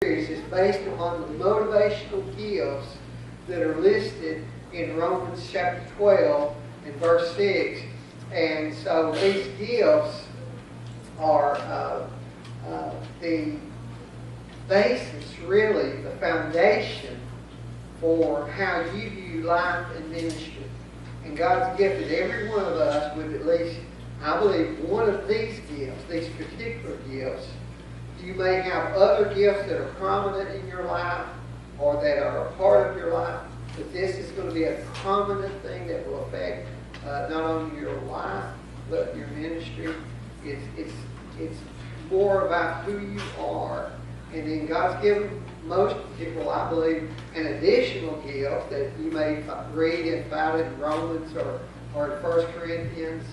is based upon the motivational gifts that are listed in Romans chapter 12 and verse 6. And so these gifts are the basis, really, the foundation for how you view life and ministry. And God's gifted every one of us with at least, I believe, one of these gifts, these particular gifts. You may have other gifts that are prominent in your life or that are a part of your life, but this is going to be a prominent thing that will affect not only your life, but your ministry. It's more about who you are. And then God's given most people, I believe, an additional gift that you may read and find in Romans or in 1 Corinthians,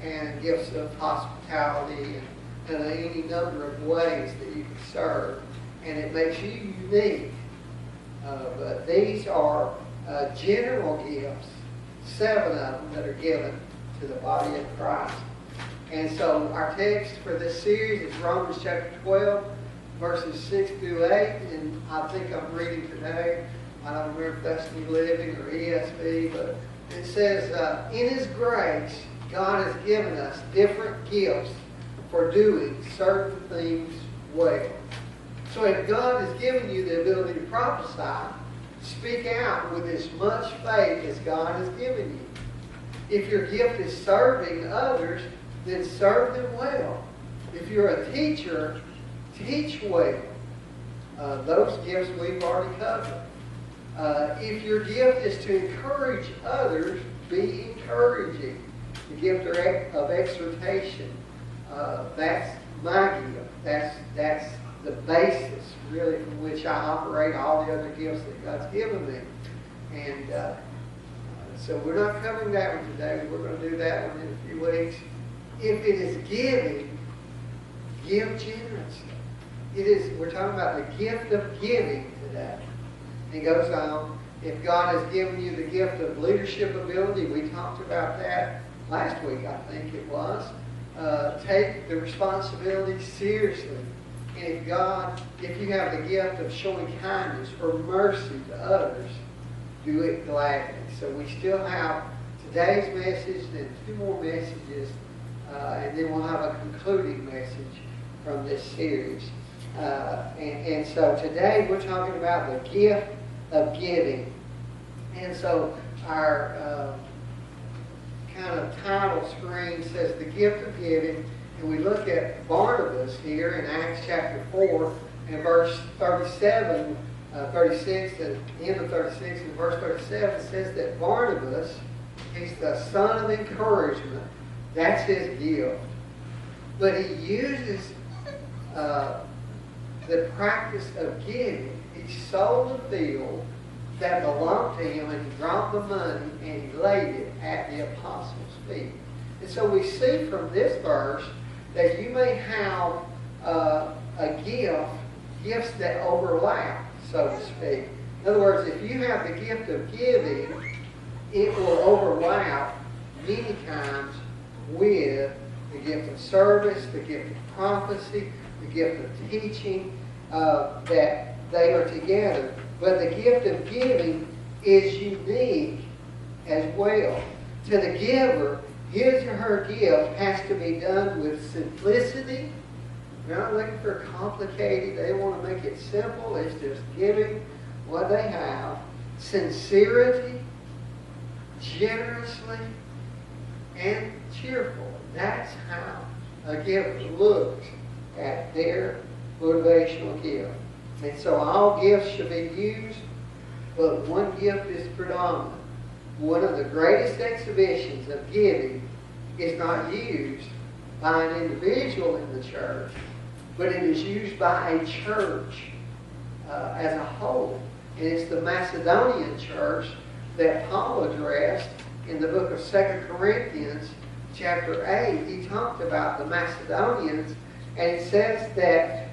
and gifts of hospitality and any number of ways that you can serve. And it makes you unique. But these are general gifts, 7 of them that are given to the body of Christ. And so our text for this series is Romans chapter 12, verses 6 through 8. And I think I'm reading today, I don't remember if that's New Living or ESV, but it says, in His grace, God has given us different gifts for doing certain things well. So if God has given you the ability to prophesy, speak out with as much faith as God has given you. If your gift is serving others, then serve them well. If you're a teacher, teach well. Those gifts we've already covered. If your gift is to encourage others, be encouraging. The gift of exhortation, that's my gift. That's the basis, really, from which I operate all the other gifts that God's given me. And so we're not covering that one today. We're going to do that one in a few weeks. If it is giving, give generously. We're talking about the gift of giving today. And it goes on. If God has given you the gift of leadership ability, we talked about that last week, I think it was. Take the responsibility seriously. And if you have the gift of showing kindness or mercy to others, do it gladly. So we still have today's message and 2 more messages, and then we'll have a concluding message from this series. And so today we're talking about the gift of giving. And so our kind of title screen says the gift of giving, and we look at Barnabas here in Acts chapter 4 and verse 36, at the end of 36 and verse 37 says that Barnabas, he's the son of encouragement. That's his gift. But he uses the practice of giving. He sold the field that belonged to him, and he dropped the money and he laid it at the apostles' feet. And so we see from this verse that you may have gifts that overlap, so to speak. In other words, if you have the gift of giving, it will overlap many times with the gift of service, the gift of prophecy, the gift of teaching, that they are together. But the gift of giving is unique as well. To the giver, his or her gift has to be done with simplicity. They're not looking for complicated. They want to make it simple. It's just giving what they have. Sincerity, generously, and cheerfully. That's how a gift looks at their motivational gift. And so all gifts should be used, but one gift is predominant. One of the greatest exhibitions of giving is not used by an individual in the church, but it is used by a church as a whole. And it's the Macedonian church that Paul addressed in the book of 2 Corinthians chapter 8. He talked about the Macedonians, and it says that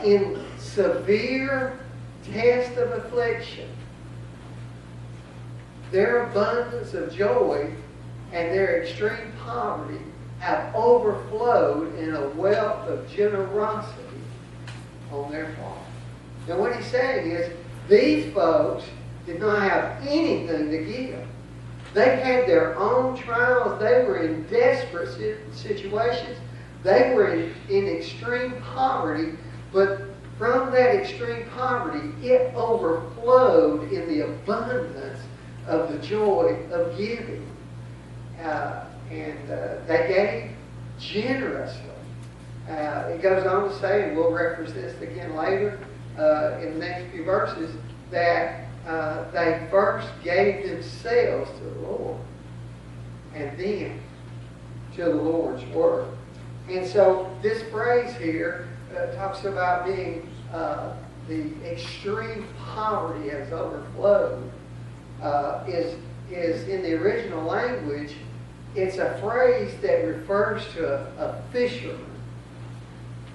in severe test of affliction, their abundance of joy and their extreme poverty have overflowed in a wealth of generosity on their part. Now what he's saying is, these folks did not have anything to give. They had their own trials. They were in desperate situations. They were in extreme poverty. But from that extreme poverty, it overflowed in the abundance of the joy of giving. They gave generously. It goes on to say, and we'll reference this again later in the next few verses, that they first gave themselves to the Lord and then to the Lord's work. And so this phrase here talks about being the extreme poverty has overflowed. Is in the original language, it's a phrase that refers to a fisherman.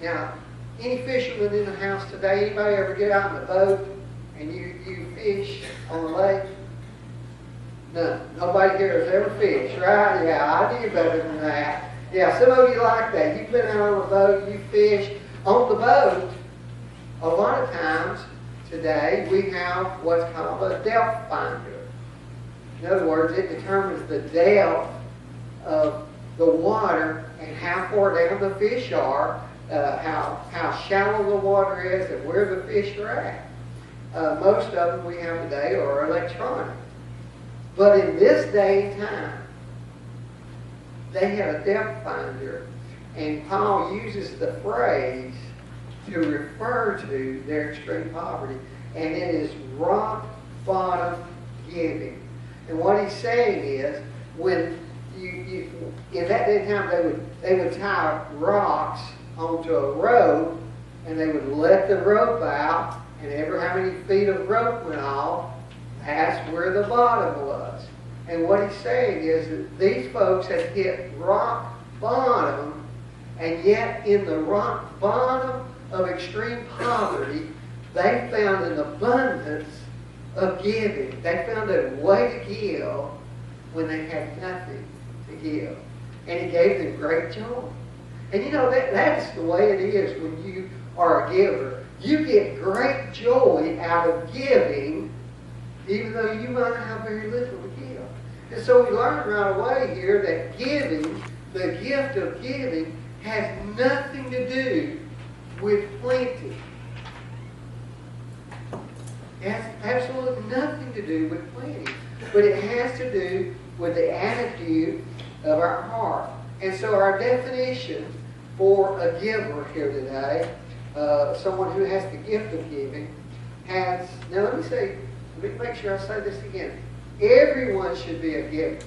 Now, any fisherman in the house today, anybody ever get out in a boat and you fish on the lake? No. Nobody here has ever fished, right? Yeah, I do better than that. Yeah, some of you like that. You've been out on a boat, you fish. On the boat, a lot of times today, we have what's called a depth finder. In other words, it determines the depth of the water and how far down the fish are, how shallow the water is, and where the fish are at. Most of them we have today are electronic. But in this day and time, they had a depth finder, and Paul uses the phrase to refer to their extreme poverty, and it is rock bottom giving. And what he's saying is, when in that day and time, they would tie rocks onto a rope, and they would let the rope out, and ever how many feet of rope went off, that's where the bottom was. And what he's saying is that these folks had hit rock bottom, and yet in the rock bottom of extreme poverty, they found an abundance of giving. They found a way to give when they had nothing to give. And it gave them great joy. And you know, that's the way it is when you are a giver. You get great joy out of giving, even though you might have very little to give. And so we learn right away here that giving, the gift of giving, has nothing to do with plenty. It has absolutely nothing to do with plenty. But it has to do with the attitude of our heart. And so our definition for a giver here today, someone who has the gift of giving, has, now let me make sure I say this again. Everyone should be a giver.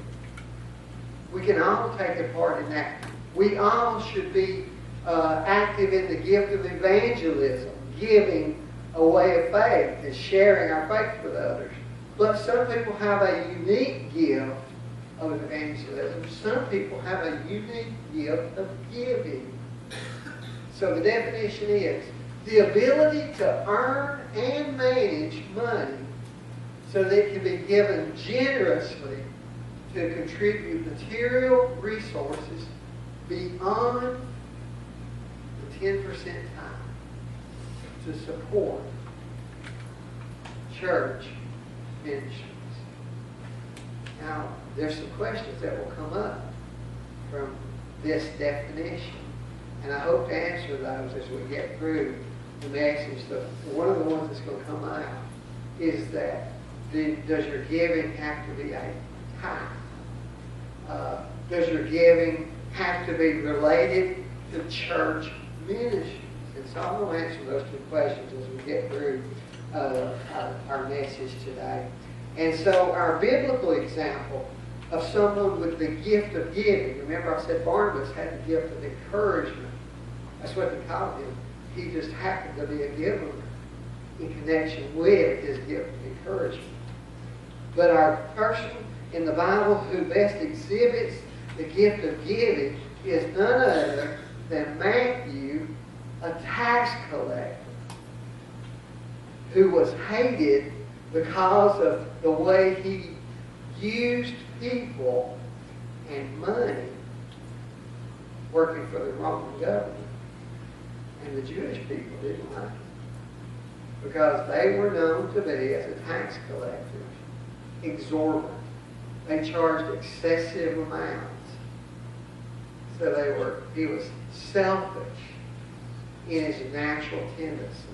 We can all take a part in that. We all should be active in the gift of evangelism, giving a way of faith and sharing our faith with others. But some people have a unique gift of evangelism. Some people have a unique gift of giving. So the definition is the ability to earn and manage money so that it can be given generously to contribute material resources beyond the 10% time to support church ministries. Now, there's some questions that will come up from this definition, and I hope to answer those as we get through the message. One of the ones that's going to come out is that does your giving have to be a tithe? Does your giving have to be related to church ministries? And so I'm going to answer those two questions as we get through our message today. And so our biblical example of someone with the gift of giving, remember I said Barnabas had the gift of encouragement. That's what they called him. He just happened to be a giver in connection with his gift of encouragement. But our person in the Bible who best exhibits the gift of giving is none other than Matthew, a tax collector, who was hated because of the way he used people and money working for the Roman government. And the Jewish people didn't like it. because they were known to be, as a tax collector, exorbitant. They charged excessive amounts. So he was selfish in his natural tendencies.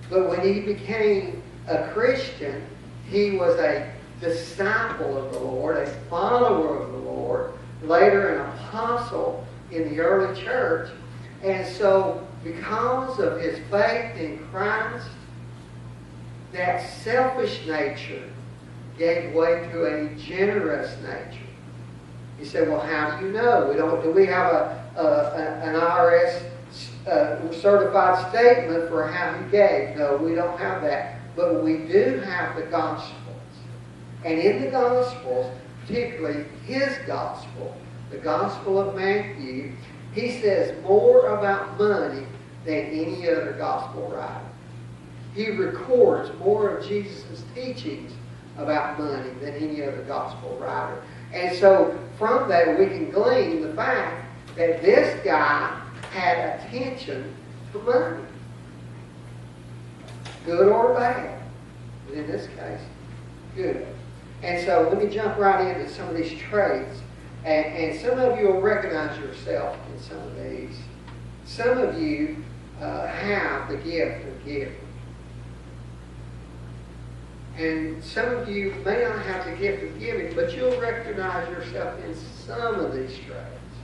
But when he became a Christian, he was a disciple of the Lord, a follower of the Lord, later an apostle in the early church. And so, because of his faith in Christ, that selfish nature gave way to a generous nature. You say, well, how do you know? Do we have an IRS certified statement for how he gave? No, we don't have that. But we do have the Gospels. And in the Gospels, particularly his Gospel, the Gospel of Matthew, he says more about money than any other Gospel writer. He records more of Jesus' teachings about money than any other Gospel writer. And so from that we can glean the fact that this guy had attention to money. Good or bad. But in this case, good. And so let me jump right into some of these traits. And some of you will recognize yourself in some of these. Some of you have the gift of giving. And some of you may not have the gift of giving, but you'll recognize yourself in some of these traits.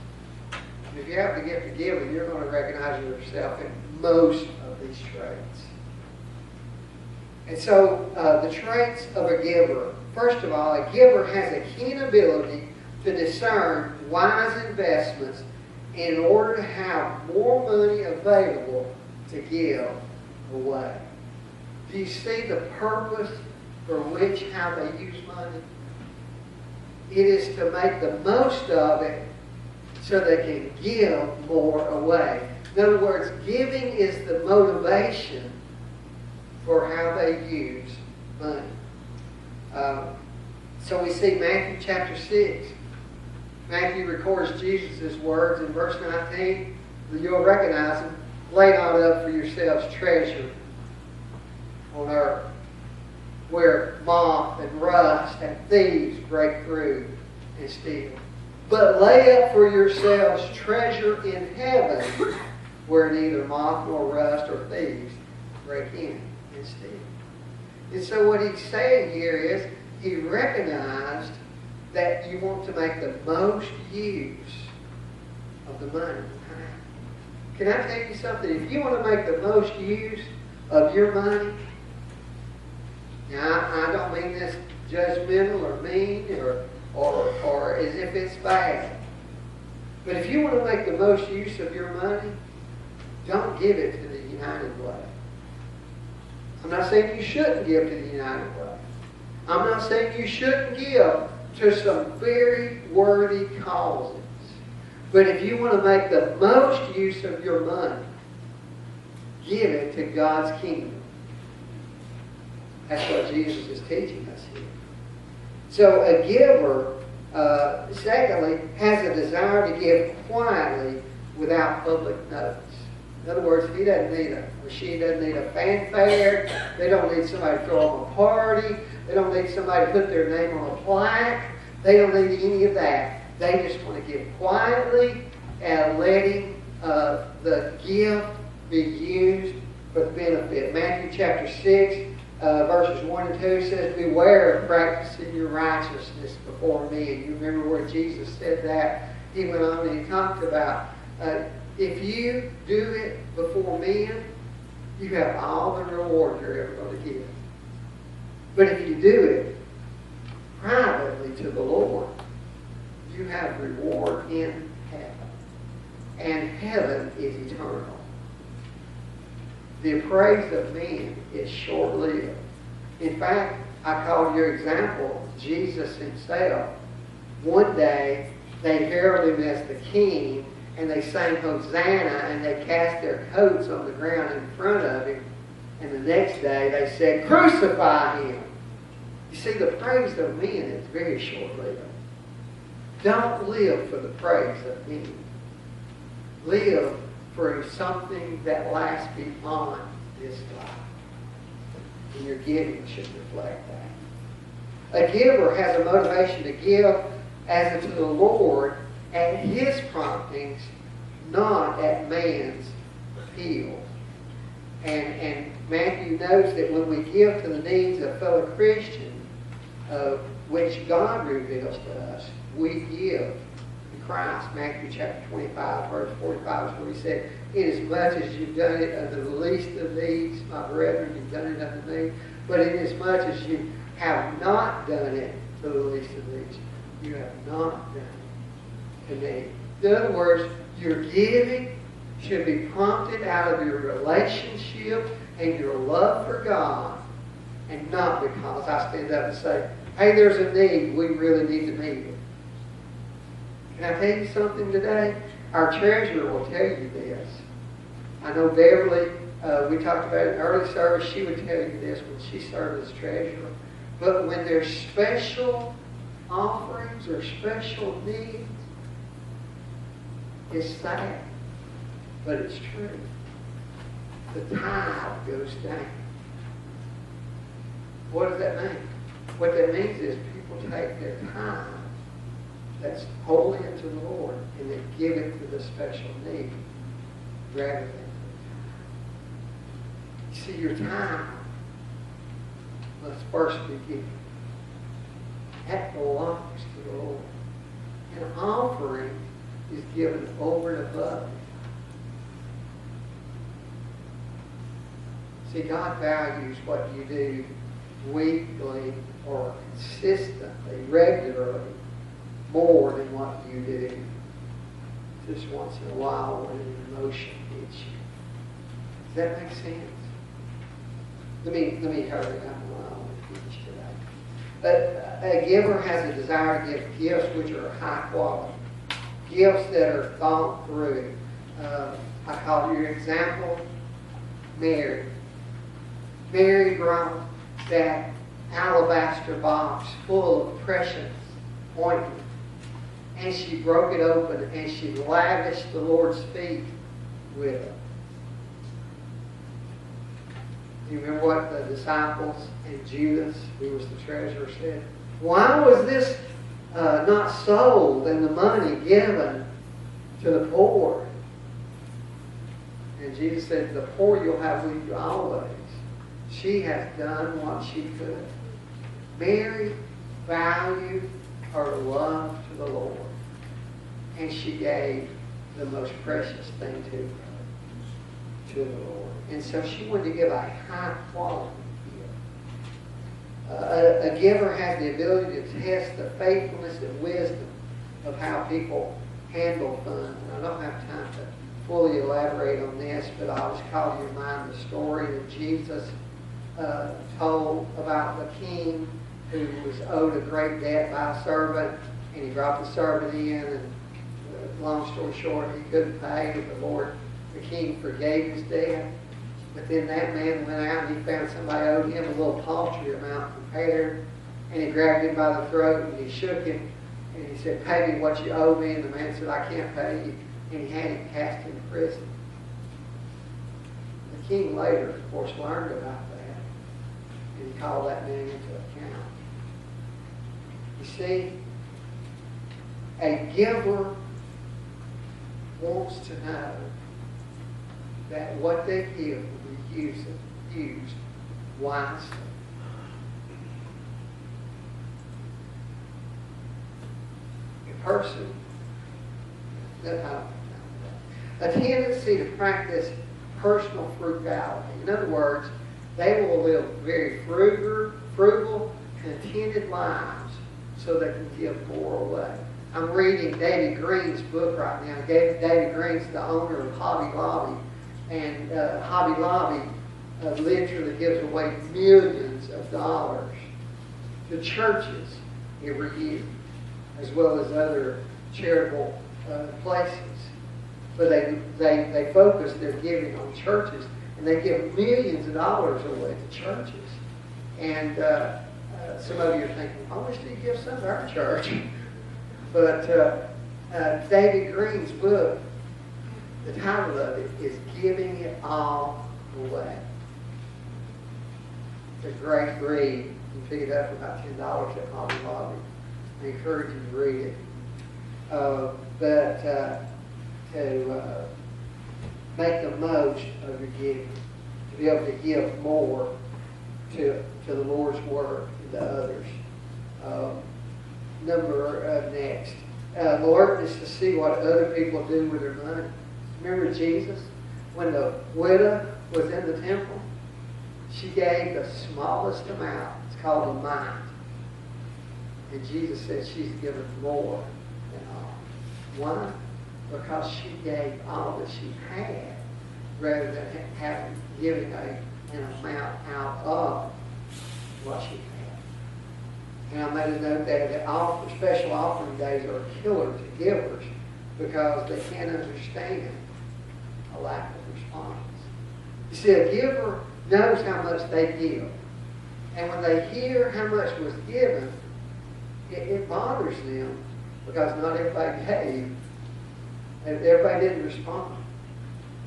And if you have the gift of giving, you're going to recognize yourself in most of these traits. And so, the traits of a giver. First of all, a giver has a keen ability to discern wise investments in order to have more money available to give away. Do you see the purpose for which how they use money? It is to make the most of it so they can give more away. In other words, giving is the motivation for how they use money. So we see Matthew chapter 6. Matthew records Jesus' words in verse 19. You'll recognize them. Lay not up for yourselves treasure on earth, where moth and rust and thieves break through and steal. But lay up for yourselves treasure in heaven, where neither moth nor rust or thieves break in and steal. And so what he's saying here is, he recognized that you want to make the most use of the money. Can I tell you something? If you want to make the most use of your money, now I don't mean this judgmental or mean or as if it's bad. But if you want to make the most use of your money, don't give it to the United Way. I'm not saying you shouldn't give to the United Way. I'm not saying you shouldn't give to some very worthy causes. But if you want to make the most use of your money, give it to God's kingdom. That's what Jesus is teaching us here. So a giver, secondly, has a desire to give quietly without public notice. In other words, he doesn't need or she doesn't need a fanfare. They don't need somebody to throw them a party. They don't need somebody to put their name on a plaque. They don't need any of that. They just want to give quietly and letting the gift be used for the benefit. Matthew chapter 6, verses 1 and 2 says, beware of practicing your righteousness before men. You remember where Jesus said that? He went on and he talked about if you do it before men, you have all the reward you're ever going to give. But if you do it privately to the Lord, you have reward in heaven. And heaven is eternal. The praise of men is short-lived. In fact, I called your example Jesus himself. One day, they heralded him as the king, and they sang Hosanna, and they cast their coats on the ground in front of him. And the next day, they said, crucify him. You see, the praise of men is very short-lived. Don't live for the praise of men. Live for something that lasts beyond this life. and your giving should reflect that. A giver has a motivation to give as unto the Lord at His promptings, not at man's appeal. And Matthew knows that when we give to the needs of fellow Christians, which God reveals to us, we give to Christ. Matthew chapter 25, verse 45 is where He said, "Inasmuch as you've done it unto the least of these, my brethren, you've done it unto me. But inasmuch as you have not done it to the least of these, you have not done it to me." In other words, your giving should be prompted out of your relationship and your love for God, and not because I stand up and say, "Hey, there's a need, we really need to meet it." Can I tell you something today? Our treasurer will tell you this. I know Beverly, we talked about it in early service, she would tell you this when she served as treasurer. But when there's special offerings or special needs, it's sad, but it's true. The tithe goes down. What does that mean? What that means is people take their time that's holy unto the Lord and they give it to the special need rather than. You see, your time must first be given. That belongs to the Lord. An offering is given over and above. See, God values what you do weekly or consistently, regularly, more than what you do just once in a while when an emotion hits you. Does that make sense? Let me hurry up while I want to teach today. But a giver has a desire to give gifts which are high quality. Gifts that are thought through. I call your example Mary. Mary brought that alabaster box full of precious ointment. And she broke it open and she lavished the Lord's feet with it. Do you remember what the disciples and Judas, who was the treasurer, said? "Why was this not sold and the money given to the poor?" And Jesus said, "The poor you'll have with you always. She has done what she could." Mary valued her love to the Lord, and she gave the most precious thing to the Lord. And so she wanted to give a high quality gift. A giver has the ability to test the faithfulness and wisdom of how people handle funds. And I don't have time to fully elaborate on this, but I'll just call to your mind the story that Jesus told about the king who was owed a great debt by a servant, and he brought the servant in, and long story short, he couldn't pay, and the king forgave his debt. But then that man went out and he found somebody owed him a little paltry amount prepared, and he grabbed him by the throat and he shook him, and he said, "Pay me what you owe me." And the man said, "I can't pay you," and he had him cast into prison. The king later, of course, learned about that, and he called that man into account. You see, a giver wants to know that what they give will be used wisely. A person a tendency to practice personal frugality. In other words, they will live very frugal, contented lives so they can give more away. I'm reading David Green's book right now. David Green's the owner of Hobby Lobby. And Hobby Lobby literally gives away millions of dollars to churches every year, as well as other charitable places. But they focus their giving on churches, and they give millions of dollars away to churches. And some of you are thinking, "I wish you'd give some to our church." But David Green's book, the title of it is "Giving It All Away." It's a great read. You can pick it up for about $10 at Hobby Lobby. I encourage you to read it. But to make the most of your giving, to be able to give more to the Lord's work and to others. Next, alertness to see what other people do with their money. Remember Jesus? When the widow was in the temple, she gave the smallest amount. It's called a mite. And Jesus said she's given more than all. Why? Because she gave all that she had rather than giving an amount out of what she had. And I made a note there that special offering days are a killer to givers because they can't understand a lack of response. You see, a giver knows how much they give. And when they hear how much was given, it bothers them because not everybody gave. And everybody didn't respond.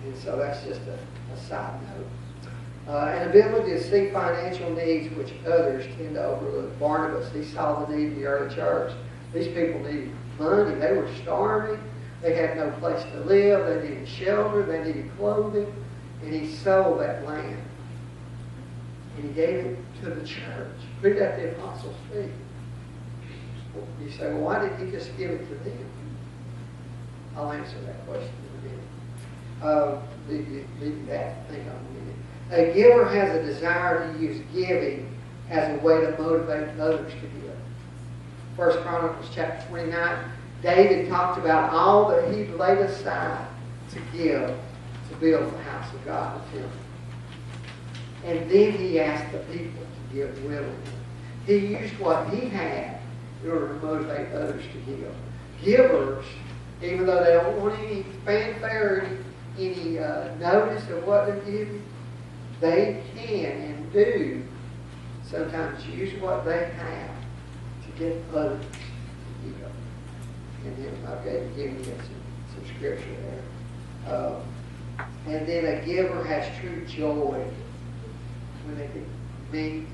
And so that's just a side note. An ability to see financial needs which others tend to overlook. Barnabas, he saw the need in the early church. These people needed money. They were starving. They had no place to live. They needed shelter. They needed clothing. And he sold that land. And he gave it to the church. Put it at the apostles' feet. You say, well, why didn't he just give it to them? I'll answer that question in a minute. Leave that thing on a minute. A giver has a desire to use giving as a way to motivate others to give. 1 Chronicles chapter 29, David talked about all that he laid aside to give to build the house of God, the temple. And then he asked the people to give willingly. He used what he had in order to motivate others to give. Givers, even though they don't want any fanfare, any notice of what they're giving, they can and do sometimes use what they have to get others to give. And then I've got to give you some scripture there. And then a giver has true joy when they can meet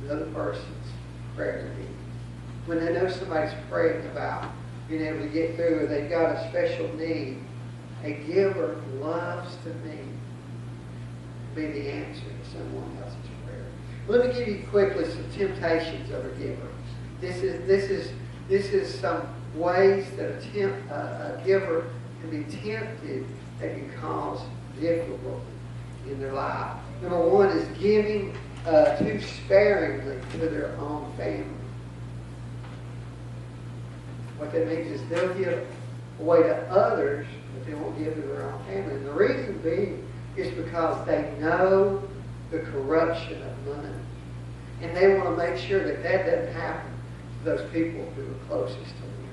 another person's prayer need. When they know somebody's praying about being able to get through or they've got a special need, a giver loves to be the answer to someone else's prayer. Let me give you quickly some temptations of a giver. This is some ways that a giver can be tempted that can cause difficulty in their life. Number one is giving too sparingly to their own family. What that means is they'll give away to others, but they won't give to their own family. And the reason being is because they know the corruption of money. And they want to make sure that that doesn't happen to those people who are closest to them.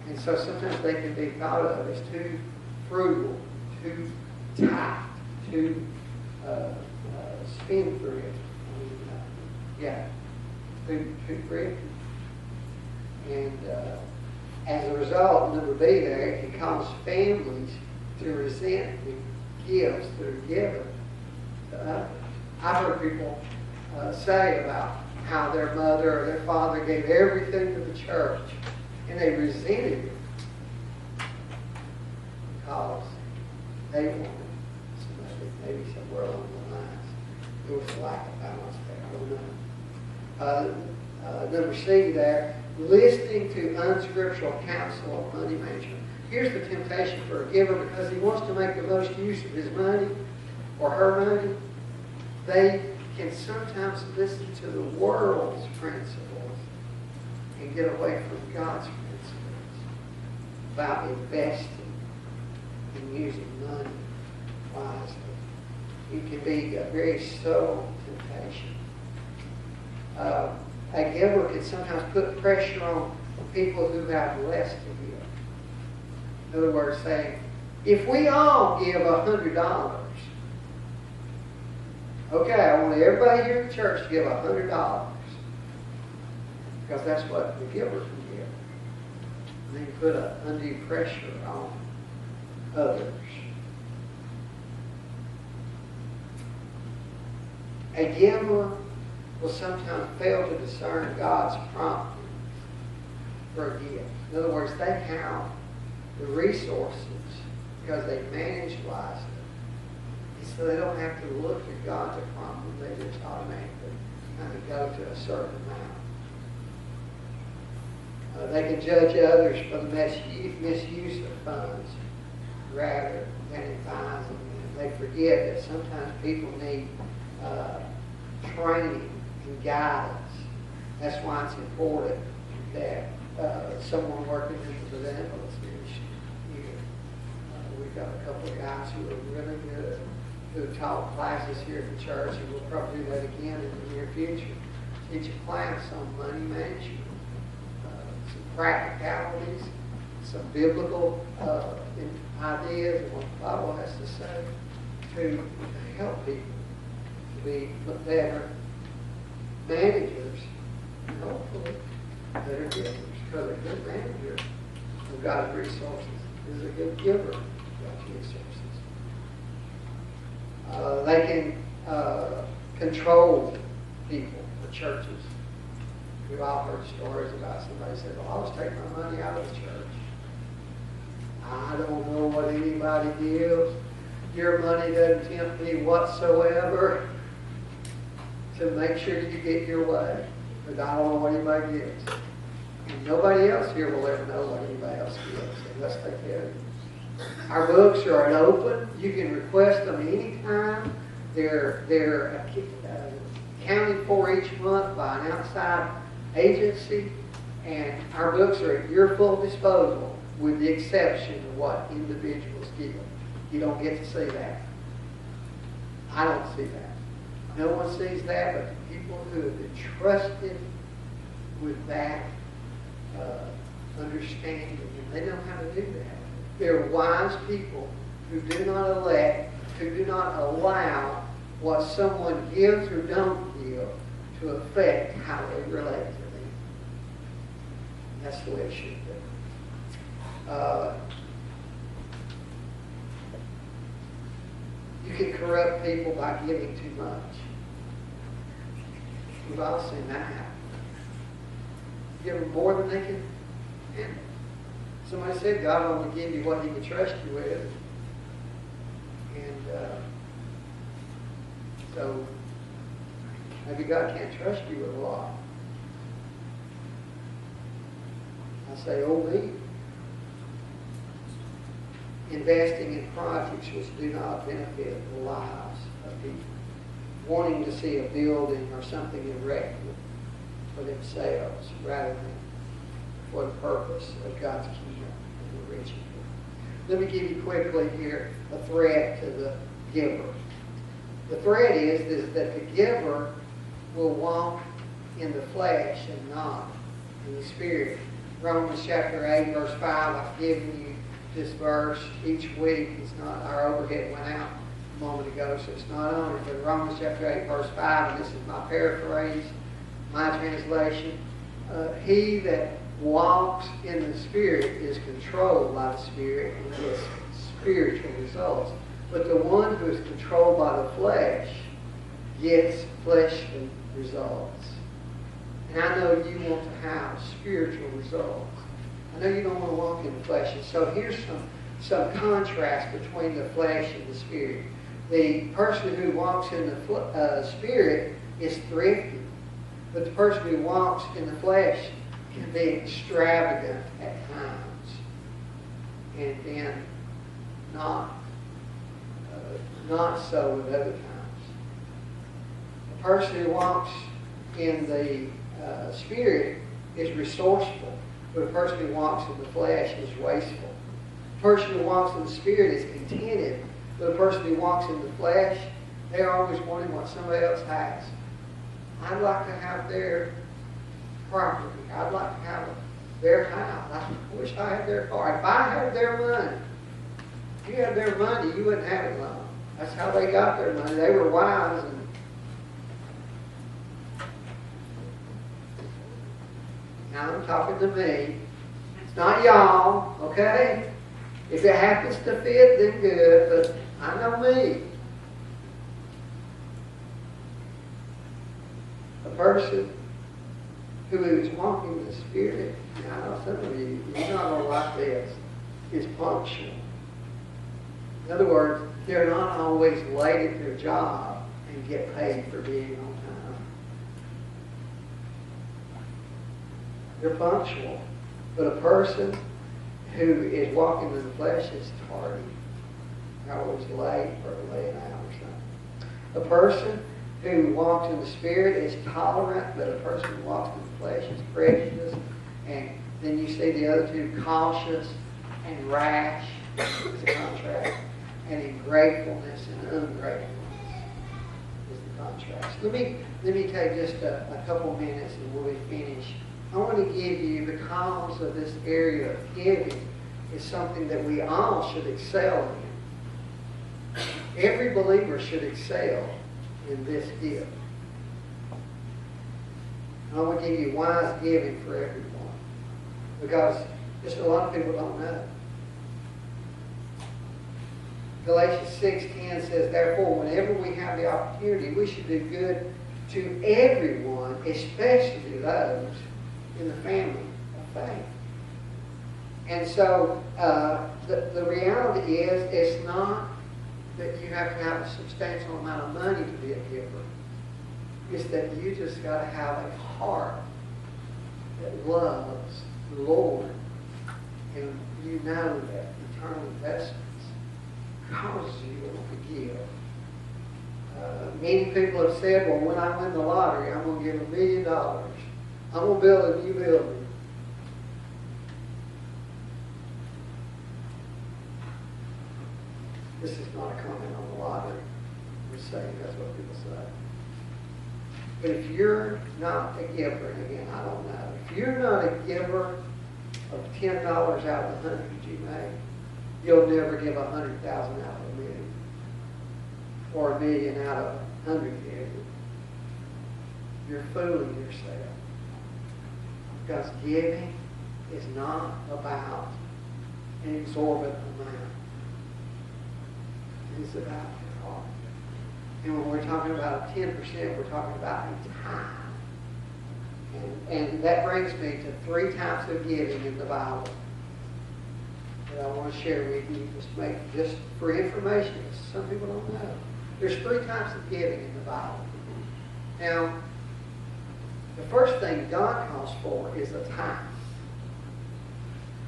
And so sometimes they can be thought of as too frugal, too tight, too spendthrift. Too thrifty. And as a result, number B there, it can cause families to resent the gifts that are given to others. I've heard people say about how their mother or their father gave everything to the church, and they resented it because they wanted somebody, maybe somewhere along the lines. There was a lack of balance there. I don't know. Number C there, listening to unscriptural counsel of money management. Here's the temptation for a giver because he wants to make the most use of his money or her money. They can sometimes listen to the world's principles and get away from God's principles about investing and using money wisely. It can be a very subtle temptation. A giver can sometimes put pressure on people who have less to give. In other words, saying, if we all give $100, okay, I want everybody here in the church to give $100. Because that's what the giver can give. And they put an undue pressure on others. A giver will sometimes fail to discern God's prompting for a gift. In other words, they have the resources because they manage wisely. And so they don't have to look to God to prompt them. They just automatically kind of go to a certain amount. They can judge others for the misuse of funds rather than advise them. And they forget that sometimes people need training and guidance. That's why it's important that someone working in the benevolence ministry here. We've got a couple of guys who are really good, who have taught classes here at the church, and we'll probably do that again in the near future. Teach a class on money management, some practicalities, some biblical ideas of what the Bible has to say to help people to be better managers, and hopefully better givers. Because a good manager of God's resources is a good giver of God's resources. They can control people, the churches. We've all heard stories about somebody said, well, I'll just take my money out of the church. I don't know what anybody gives. Your money doesn't tempt me whatsoever to make sure you get your way. Because I don't know what anybody gives. And nobody else here will ever know what anybody else gives unless they tell you. Our books are open. You can request them anytime. They're accounted for each month by an outside agency. And our books are at your full disposal with the exception of what individuals give. You don't get to see that. I don't see that. No one sees that but the people who have been trusted with that understanding, and they know how to do that. They're wise people who do not allow what someone gives or don't give to affect how they relate to them. And that's the way it should be. You can corrupt people by giving too much. We've all seen that happen. Give them more than they can handle. Somebody said God will only give you what He can trust you with. And so maybe God can't trust you with a lot. I say, oh me. Investing in projects which do not benefit the lives of people. Wanting to see a building or something erected for themselves rather than for the purpose of God's kingdom and the rich people. Let me give you quickly here a threat to the giver. The threat is that the giver will walk in the flesh and not in the spirit. Romans chapter 8, verse 5, I've given you this verse each week. It's not, our overhead went out a moment ago, so it's not on it. But Romans chapter 8, verse 5, and this is my paraphrase, my translation. He that walks in the Spirit is controlled by the Spirit and gets spiritual results. But the one who is controlled by the flesh gets fleshly results. And I know you want to have spiritual results. I know you don't want to walk in the flesh. And so here's some contrast between the flesh and the Spirit. The person who walks in the Spirit is thrifty. But the person who walks in the flesh can be extravagant at times. And then not so at other times. The person who walks in the Spirit is resourceful. But a person who walks in the flesh is wasteful. The person who walks in the Spirit is contented. But a person who walks in the flesh, they're always wanting what somebody else has. I'd like to have their property. I'd like to have their house. I wish I had their car. If I had their money, if you had their money, you wouldn't have it long. That's how they got their money. They were wise. And now I'm talking to me. It's not y'all, okay? If it happens to fit, then good. But I know me. person who is walking in the Spirit, now I know some of you, you're not going to like this, is punctual. In other words, they're not always late at their job and get paid for being on time. They're punctual. But a person who is walking in the flesh is tardy. They're always late or laying out or something. A person who walks in the Spirit is tolerant, but a person who walks in the flesh is prejudiced. And then you see the other two, cautious and rash is a contrast. And ingratefulness and ungratefulness is the contrast. Let me take just a couple minutes and we'll be finished. I want to give you, because of this area of giving, is something that we all should excel in. Every believer should excel in this gift. I want to give you wise giving for everyone, because just a lot of people don't know. Galatians 6:10 says, therefore, whenever we have the opportunity, we should do good to everyone, especially those in the family of faith. And so the reality is, it's not that you have to have a substantial amount of money to be a giver. It's that you just got to have a heart that loves the Lord. And you know that eternal investments causes you to want to give. Many people have said, well, when I win the lottery, I'm going to give $1 million. I'm going to build a new building. This is not a comment on the lottery. I'm just saying that's what people say. But if you're not a giver, and again, I don't know, if you're not a giver of $10 out of the 100 you make, you'll never give 100,000 out of $1 million, or $1 million out of 100 million. You're fooling yourself. Because giving is not about an exorbitant amount. It's about your heart. And when we're talking about 10%, we're talking about a time. And that brings me to 3 types of giving in the Bible that I want to share with you, just for information, because some people don't know. There's 3 types of giving in the Bible. Now, the first thing God calls for is a tithe.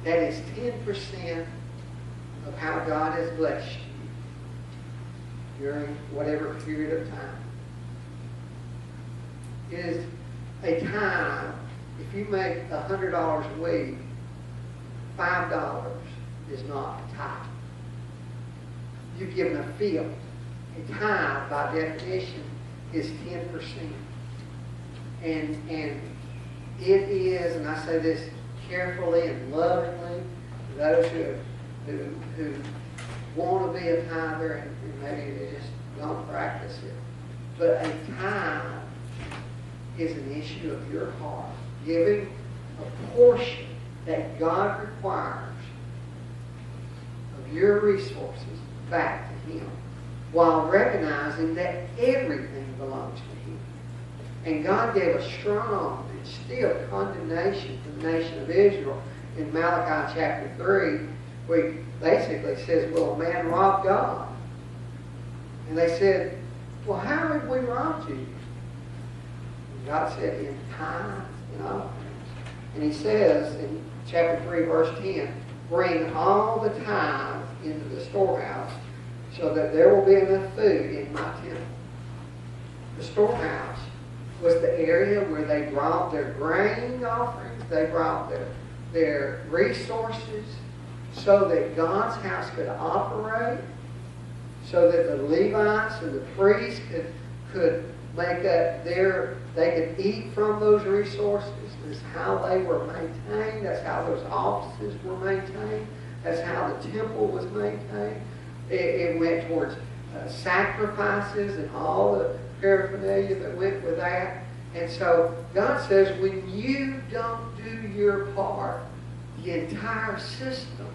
That is 10% of how God has blessed you during whatever period of time. It is a tithe. If you make $100 a week, $5 is not a tithe. You've given a fifth. A tithe, by definition, is 10%. And it is, and I say this carefully and lovingly, to those who want to be a tither and maybe they just don't practice it. But a tithe is an issue of your heart, giving a portion that God requires of your resources back to Him, while recognizing that everything belongs to Him. And God gave a strong and still condemnation to the nation of Israel in Malachi chapter 3, where He basically says, well, a man robbed God. And they said, well, how have we robbed you? And God said, in tithes and offerings. And He says in chapter 3, verse 10, bring all the tithes into the storehouse, so that there will be enough food in my temple. The storehouse was the area where they brought their grain offerings, they brought their resources, so that God's house could operate, so that the Levites and the priests could make up they could eat from those resources. That's how they were maintained. That's how those offices were maintained. That's how the temple was maintained. It went towards sacrifices and all the paraphernalia that went with that. And so God says, when you don't do your part, the entire system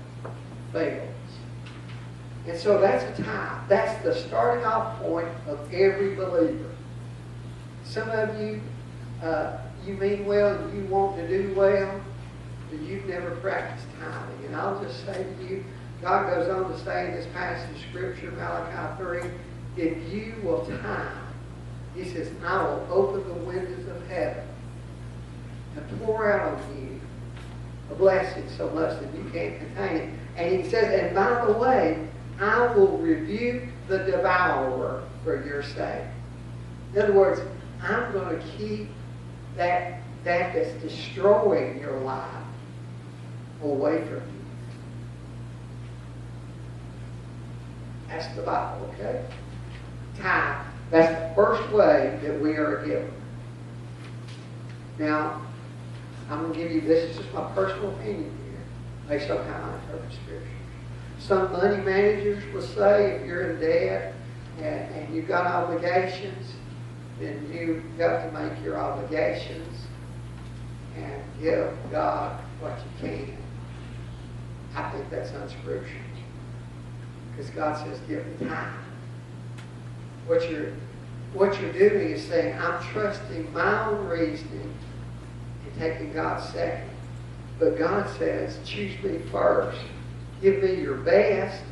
fails. And so that's a tithe. That's the starting off point of every believer. Some of you you mean well and you want to do well, but you've never practiced tithing. And I'll just say to you, God goes on to say in this passage of Scripture, Malachi 3, if you will tithe, He says, I will open the windows of heaven and pour out on you a blessing so much that you can't contain it. And He says, and by the way, I will rebuke the devourer for your sake. In other words, I'm going to keep that's destroying your life away from you. That's the Bible, okay? Tithe. That's the first way that we are given. Now, I'm going to give you, this is just my personal opinion here, based on how I interpret Scripture. Some money managers will say if you're in debt and you've got obligations, then you've got to make your obligations and give God what you can. I think that's unscriptural. Because God says give the tithe. What you're doing is saying, I'm trusting my own reasoning and taking God second. But God says, choose me first. Give me your best,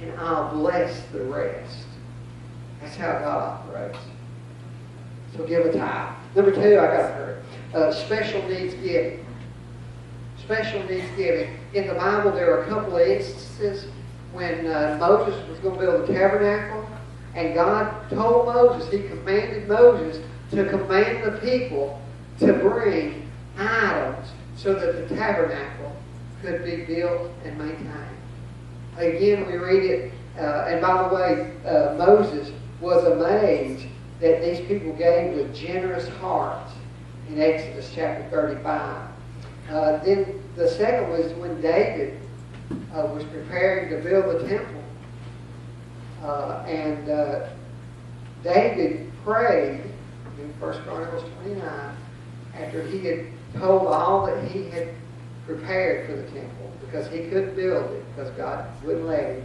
and I'll bless the rest. That's how God operates. So give a tithe. Number 2, I got to hurry. Special needs giving. Special needs giving. In the Bible, there are a couple of instances when Moses was going to build the tabernacle, and God told Moses, He commanded Moses to command the people to bring items so that the tabernacle could be built and maintained. Again, we read it, and by the way, Moses was amazed that these people gave with generous hearts in Exodus chapter 35. Then the second was when David was preparing to build the temple. And David prayed in 1 Chronicles 29 after he had told all that he had prepared for the temple, because he couldn't build it because God wouldn't let him.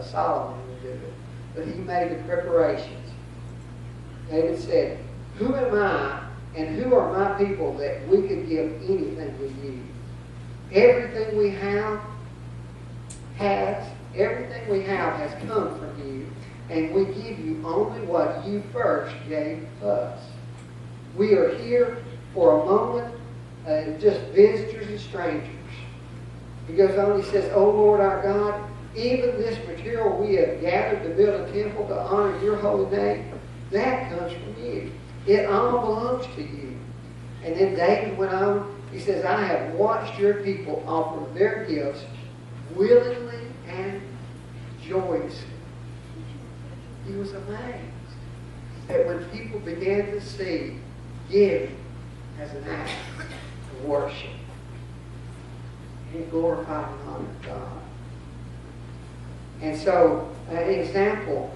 Solomon would do it. But he made the preparations. David said, who am I and who are my people that we could give anything to you? Everything we have has come from you, and we give you only what you first gave us. We are here for a moment, just visitors and strangers. He goes on, he says, O Lord our God, even this material we have gathered to build a temple to honor your holy name, that comes from you. It all belongs to you. And then David went on, he says, I have watched your people offer their gifts willingly and joyously. He was amazed that when people began to see giving as an act of worship, he glorified and honored God. And so, an example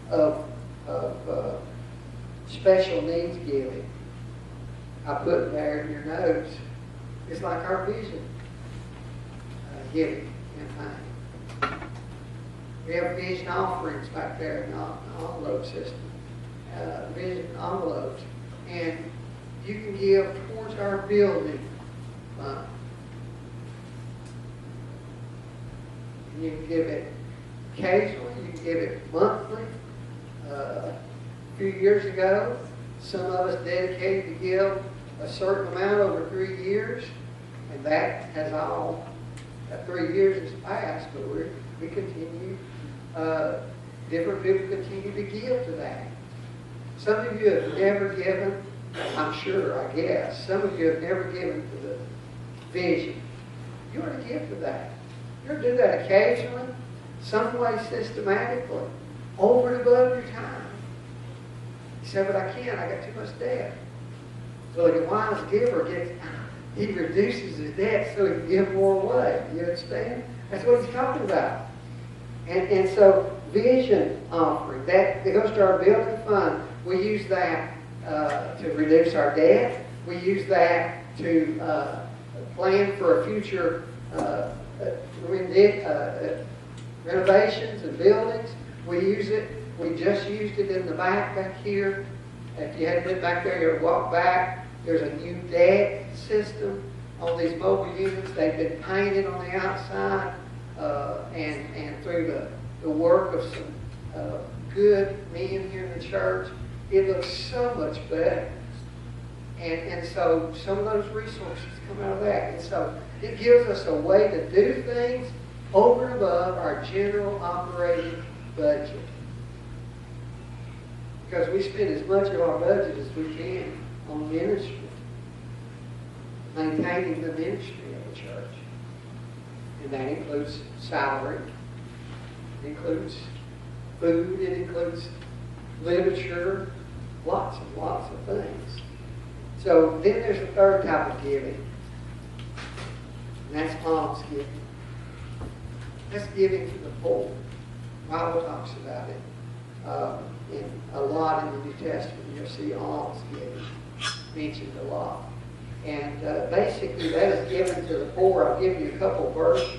of special needs giving, I put there in your notes, it's like our vision giving campaign. We have vision offerings back there in the envelope system, vision envelopes, and you can give towards our building fund. And you can give it occasionally, you can give it monthly. A few years ago, some of us dedicated to give a certain amount over 3 years, and that has all, that 3 years has passed, but we continue, different people continue to give to that. Some of you have never given, I'm sure, I guess, some of you have never given to the vision. You ought to give to that. You ought to do that occasionally, some way systematically, over and above your time. You say, but I can't, I got too much debt. So the wise giver he reduces his debt so he can give more away. You understand? That's what he's talking about. And so vision offering, that goes to our building fund. We use that to reduce our debt. We use that to plan for a future renovations and buildings. We use it. We just used it in the back here. If you hadn't been back there, you would walk back. There's a new deck system on these mobile units. They've been painted on the outside, and through the work of some good men here in the church, it looks so much better. And so some of those resources come out of that. And so it gives us a way to do things over and above our general operating budget. Because we spend as much of our budget as we can on ministry, maintaining the ministry of the church. And that includes salary, it includes food, it includes literature, lots of things. So then there's a third type of giving, and that's alms giving. That's giving to the poor. The Bible talks about it a lot in the New Testament. You'll see alms giving mentioned a lot. And basically that is given to the poor. I'll give you a couple verse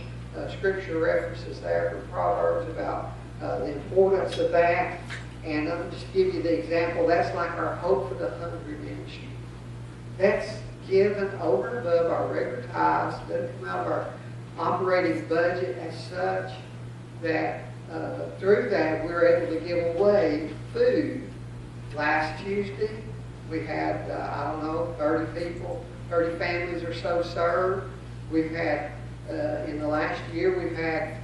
scripture references there from Proverbs about the importance of that. And I'll just give you the example. That's like our Hope for the Hungry ministry. That's given over and above our regular tithes. Doesn't come out of our operating budget as such, that through that we're able to give away food. Last Tuesday we had, 30 families or so served. We've had, in the last year, we've had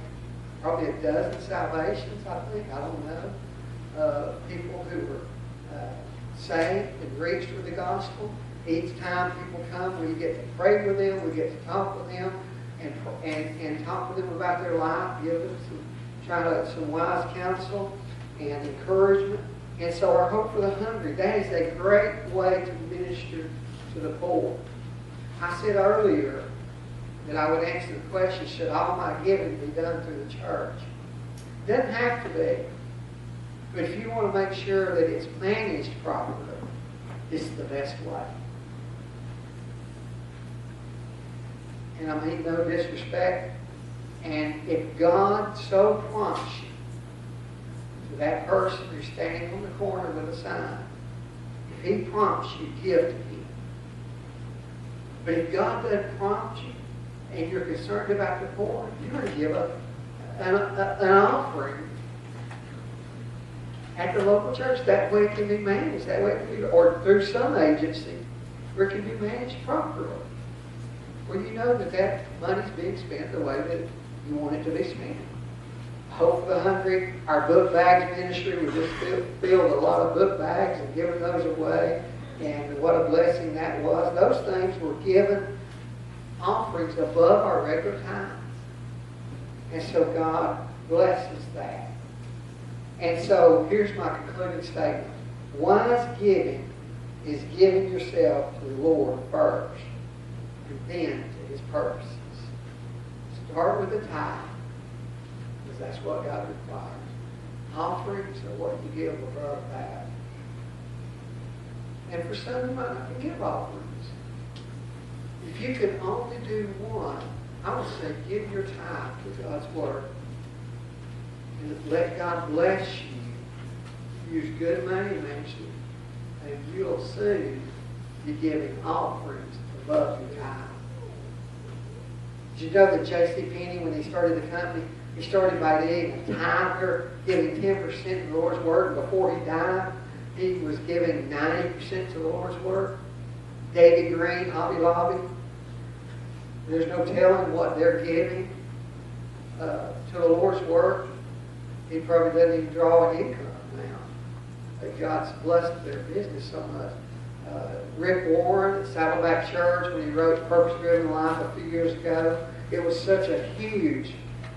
probably a dozen salvations, I think. I don't know. People who were saved and reached with the gospel. Each time people come, we get to pray with them, we get to talk with them, and talk with them about their life, give them some wise counsel and encouragement. And so our Hope for the Hungry, that is a great way to minister to the poor. I said earlier that I would answer the question, should all my giving be done through the church? It doesn't have to be. But if you want to make sure that it's managed properly, this is the best way. And I mean no disrespect. And if God so prompts you, to that person who's standing on the corner with a sign, if He prompts you, give to Him. But if God doesn't prompt you, and you're concerned about the poor, you're going to give up an offering at the local church. That way it can be managed. That way it can be, or through some agency where it can be managed properly. Where you know that money's being spent the way that you want it to be spent. Hope for the Hungry, our book bags ministry, we just filled a lot of book bags and given those away. And what a blessing that was. Those things were given offerings above our regular tithes. And so God blesses that. And so here's my concluding statement. Wise giving is giving yourself to the Lord first, and then to His purposes. Start with the tithe, because that's what God requires. Offerings are what you give above that. And for some, you might not give offerings. If you can only do one, I would say give your time to God's Word. And let God bless you. Use good money management. And you'll soon be giving offerings above your time. Did you know that J.C. Penney, when he started the company, he started by being a tither, giving 10% to the Lord's Word. And before he died, he was giving 90% to the Lord's Word. David Green, Hobby Lobby, there's no telling what they're giving to the Lord's work. He probably doesn't even draw an income now. But God's blessed their business so much. Rick Warren at Saddleback Church, when he wrote Purpose Driven Life a few years ago, it was such a huge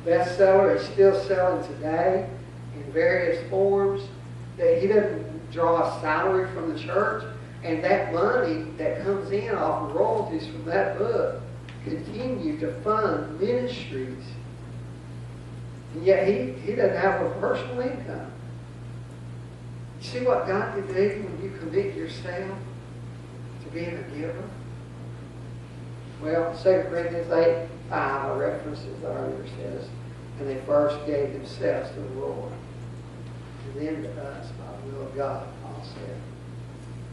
bestseller. It's still selling today in various forms. That he doesn't draw a salary from the church, and that money that comes in off of royalties from that book continue to fund ministries. And yet he doesn't have a personal income. You see what God can do when you commit yourself to being a giver? Well, 2 Corinthians 8:5 references earlier says, and they first gave themselves to the Lord, and then to us by the will of God, Paul said.